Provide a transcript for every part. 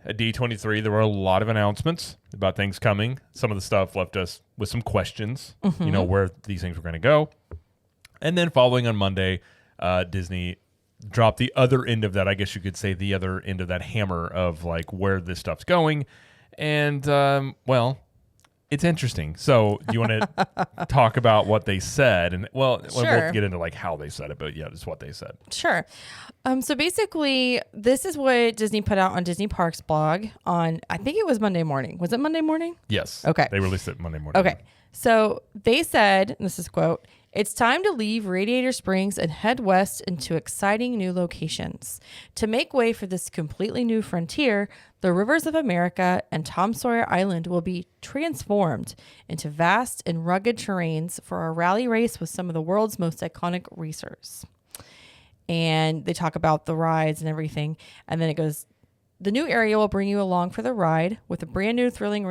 at D23, there were a lot of announcements about things coming. Some of the stuff left us with some questions, where these things were going to go. And then following on Monday, Disney dropped the other end of that, I guess you could say the other end of that hammer of like where this stuff's going. And, it's interesting. So do you want to talk about what they said? And Sure. We'll get into like how they said it, but yeah, just what they said. Sure. So basically, this is what Disney put out on Disney Parks blog on, I think it was Monday morning. Was it Monday morning? Yes. Okay. They released it Monday morning. Okay. So they said, and this is a quote, "It's time to leave Radiator Springs and head west into exciting new locations. To make way for this completely new frontier, the rivers of America and Tom Sawyer Island will be transformed into vast and rugged terrains for a rally race with some of the world's most iconic racers." And they talk about the rides and everything. And then it goes, "The new area will bring you along for the ride with a brand new thrilling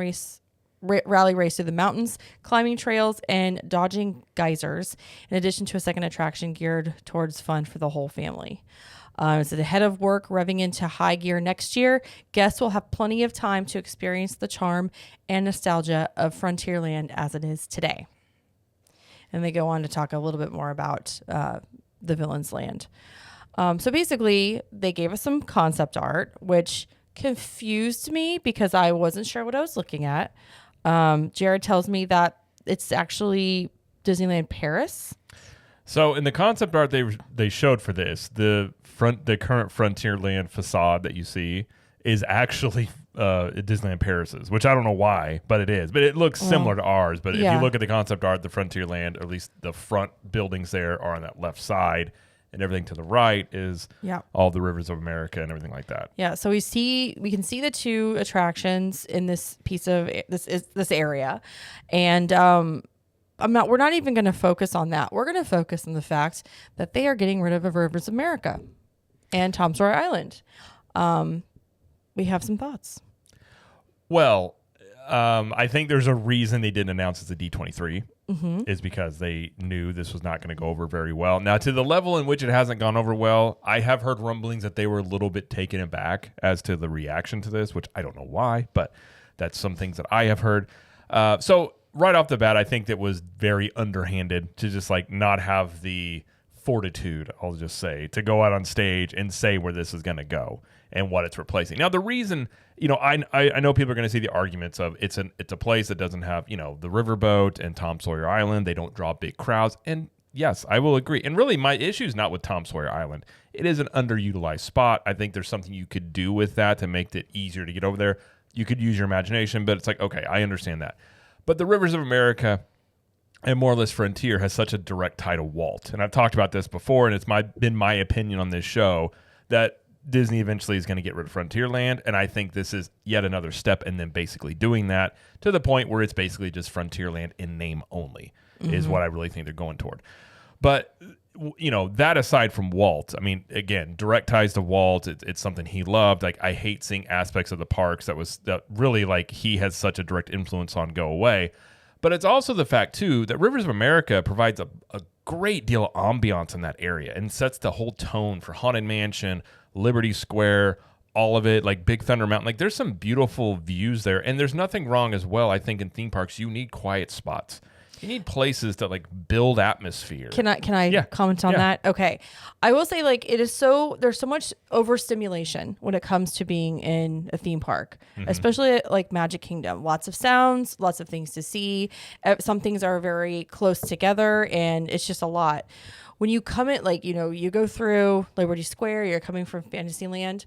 rally race through the mountains, climbing trails, and dodging geysers, in addition to a second attraction geared towards fun for the whole family." So the head of work revving into high gear next year, guests will have plenty of time to experience the charm and nostalgia of Frontierland as it is today. And they go on to talk a little bit more about the Villain's Land. So basically, they gave us some concept art, which confused me because I wasn't sure what I was looking at. Jared tells me that it's actually Disneyland Paris. So in the concept art they showed for this, the current Frontierland facade that you see is actually Disneyland Paris's, which I don't know why, but it is. But it looks similar to ours. But if you look at the concept art, the Frontierland, or at least the front buildings there, are on that left side, and everything to the right is all the rivers of America and everything like that. Yeah, so we can see the two attractions in this piece of this area, and we're not even going to focus on that. We're going to focus on the fact that they are getting rid of the rivers of America and Tom Sawyer Island. We have some thoughts. Well, I think there's a reason they didn't announce it's a D23. Is because they knew this was not going to go over very well. Now, to the level in which it hasn't gone over well, I have heard rumblings that they were a little bit taken aback as to the reaction to this, which I don't know why, but that's some things that I have heard. So right off the bat, I think that was very underhanded to just like not have the fortitude, I'll just say, to go out on stage and say where this is going to go and what it's replacing. Now, the reason, I know people are going to see the arguments of it's a place that doesn't have, the riverboat and Tom Sawyer Island. They don't draw big crowds. And yes, I will agree. And really, my issue is not with Tom Sawyer Island. It is an underutilized spot. I think there's something you could do with that to make it easier to get over there. You could use your imagination, but it's like, okay, I understand that. But the rivers of America and more or less Frontier has such a direct tie to Walt. And I've talked about this before, and it's been my opinion on this show that Disney eventually is going to get rid of Frontierland, and I think this is yet another step in them basically doing that to the point where it's basically just Frontierland in name only is what I really think they're going toward. But, that aside from Walt, I mean, again, direct ties to Walt, it's something he loved. Like, I hate seeing aspects of the parks that really, like, he has such a direct influence on go away. But it's also the fact, too, that Rivers of America provides a great deal of ambiance in that area and sets the whole tone for Haunted Mansion, Liberty Square, all of it, like Big Thunder Mountain. Like, there's some beautiful views there. And there's nothing wrong as well, I think, in theme parks. You need quiet spots. You need places that like build atmosphere. Can I comment on that? Okay. I will say, like, there's so much overstimulation when it comes to being in a theme park, especially at, like, Magic Kingdom. Lots of sounds, lots of things to see. Some things are very close together, and it's just a lot. When you come in, like, you go through Liberty Square, you're coming from Fantasyland.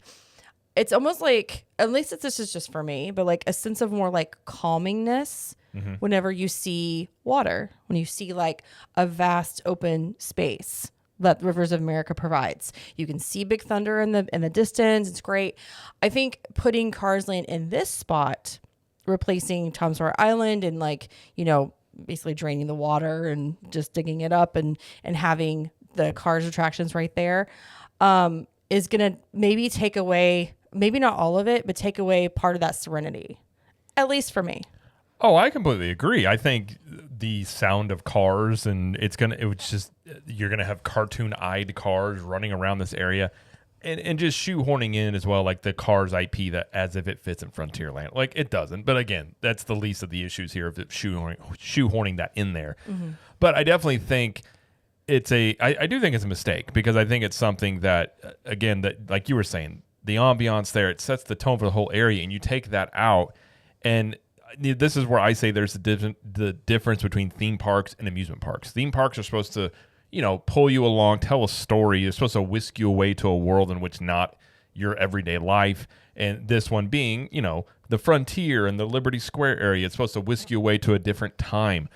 It's almost like, at least this is just for me, but like a sense of more like calmingness whenever you see water, when you see like a vast open space that Rivers of America provides. You can see Big Thunder in the distance. It's great. I think putting Cars Land in this spot, replacing Tom Sawyer Island and like, basically draining the water and just digging it up and having the Cars attractions right there, is going to maybe take away, maybe not all of it, but take away part of that serenity, at least for me. Oh, I completely agree. I think the sound of cars and you're going to have cartoon-eyed cars running around this area. and just shoehorning in as well, like the Cars IP, that as if it fits in Frontierland. Like, it doesn't. But again, that's the least of the issues here of shoehorning that in there. Mm-hmm. But I definitely think I do think it's a mistake, because I think it's something that, again, that like you were saying, the ambiance there, it sets the tone for the whole area, and you take that out, and this is where I say there's the difference between theme parks and amusement parks. Theme parks are supposed to, pull you along, tell a story. You're supposed to whisk you away to a world in which not your everyday life. And this one being, the Frontier and the Liberty Square area, it's supposed to whisk you away to a different time.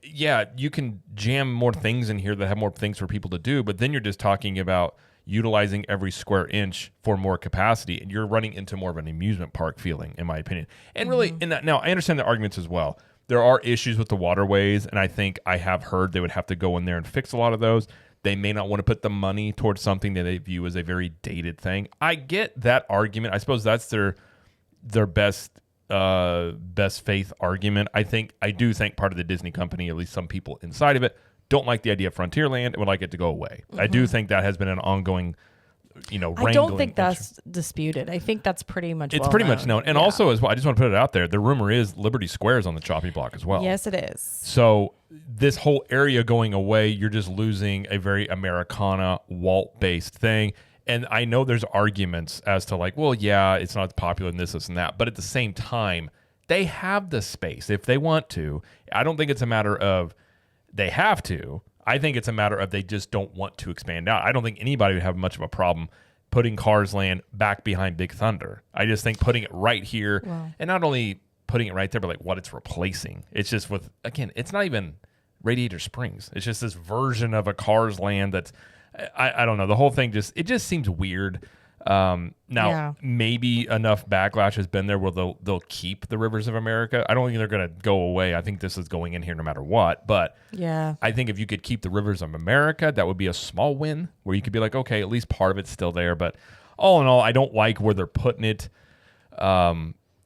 Yeah, you can jam more things in here that have more things for people to do, but then you're just talking about utilizing every square inch for more capacity, and you're running into more of an amusement park feeling, in my opinion. And really, now I understand the arguments as well. There are issues with the waterways, and I think I have heard they would have to go in there and fix a lot of those. They may not want to put the money towards something that they view as a very dated thing. I get that argument. I suppose that's their best faith argument. I do think part of the Disney company, at least some people inside of it, don't like the idea of Frontierland and would like it to go away. I do think that has been an ongoing, wrangling. I don't think that's disputed. I think that's pretty much it's pretty much known. And also, as well, I just want to put it out there, the rumor is Liberty Square is on the chopping block as well. Yes, it is. So this whole area going away, you're just losing a very Americana, Walt-based thing. And I know there's arguments as to like, well, yeah, it's not as popular in this and that. But at the same time, they have the space if they want to. I don't think it's a matter of they have to. I think it's a matter of they just don't want to expand out. I don't think anybody would have much of a problem putting Cars Land back behind Big Thunder. I just think putting it right here, and not only putting it right there, but like what it's replacing. It's just with, again, it's not even Radiator Springs. It's just this version of a Cars Land that's, I don't know. The whole thing just seems weird. Maybe enough backlash has been there where they'll keep the Rivers of America. I don't think they're going to go away. I think this is going in here no matter what. But yeah, I think if you could keep the Rivers of America, that would be a small win where you could be like, okay, at least part of it's still there. But all in all, I don't like where they're putting it.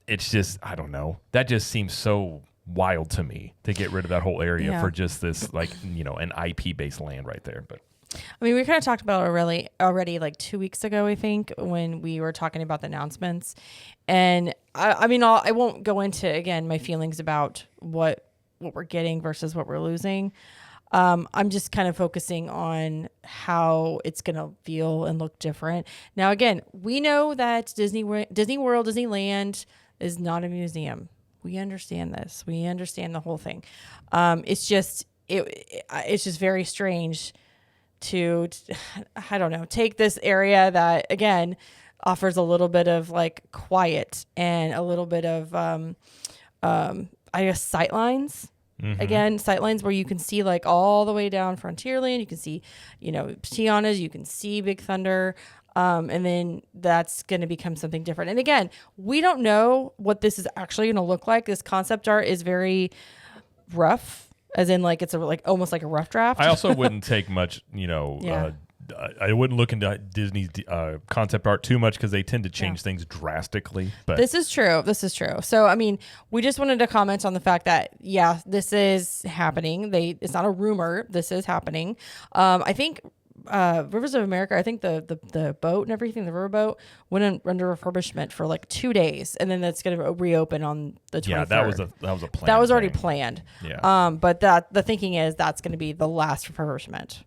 It's just, I don't know. That just seems so wild to me to get rid of that whole area for just this, like, an IP based land right there. But I mean, we kind of talked about it already like 2 weeks ago, I think, when we were talking about the announcements. And I won't go into, again, my feelings about what we're getting versus what we're losing. I'm just kind of focusing on how it's going to feel and look different. Now, again, we know that Disney World, Disneyland is not a museum. We understand this. We understand the whole thing. It's just very strange to, I don't know, take this area that, again, offers a little bit of like quiet and a little bit of, I guess, sightlines. Mm-hmm. Again, sightlines where you can see like all the way down Frontierland. You can see, Tiana's, you can see Big Thunder. And then that's going to become something different. And again, we don't know what this is actually going to look like. This concept art is very rough. As in, like, it's almost like a rough draft. I also wouldn't take much, I wouldn't look into Disney's concept art too much because they tend to change things drastically. But this is true. So, I mean, we just wanted to comment on the fact that, this is happening. It's not a rumor. This is happening. I think Rivers of America, I think the boat and everything, the riverboat, went under refurbishment for like 2 days, and then that's going to reopen on the 23rd. Yeah, that was a plan. That was already planned. Yeah. But the thinking is that's going to be the last refurbishment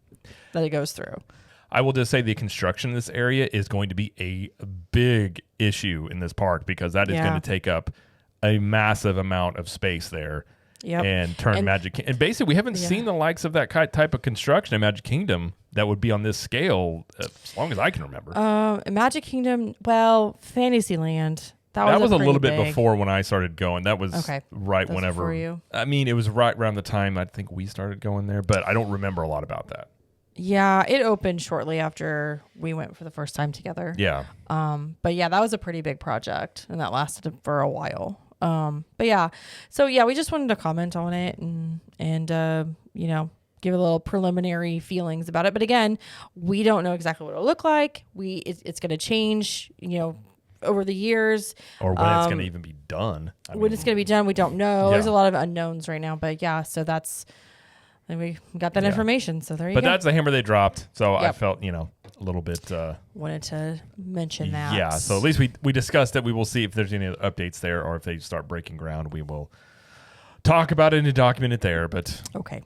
that it goes through. I will just say the construction in this area is going to be a big issue in this park because that is going to take up a massive amount of space there. Yep. And turn Magic and basically we haven't seen the likes of that type of construction in Magic Kingdom that would be on this scale as long as I can remember. Magic Kingdom, Fantasyland. That was a little bit before when I started going. That was right That's whenever. For you. I mean, it was right around the time I think we started going there, but I don't remember a lot about that. Yeah, it opened shortly after we went for the first time together. Yeah. But that was a pretty big project, and that lasted for a while. So we just wanted to comment on it and give a little preliminary feelings about it. But again, we don't know exactly what it'll look like. It's going to change, over the years. Or when it's going to even be done. When it's going to be done, we don't know. Yeah. There's a lot of unknowns right now. But so that's, we got that information. So there you go. But that's the hammer they dropped. So I felt, a little bit. Wanted to mention that. Yeah, so at least we discussed it. We will see if there's any updates there, or if they start breaking ground, we will talk about it and document it there. But Okay.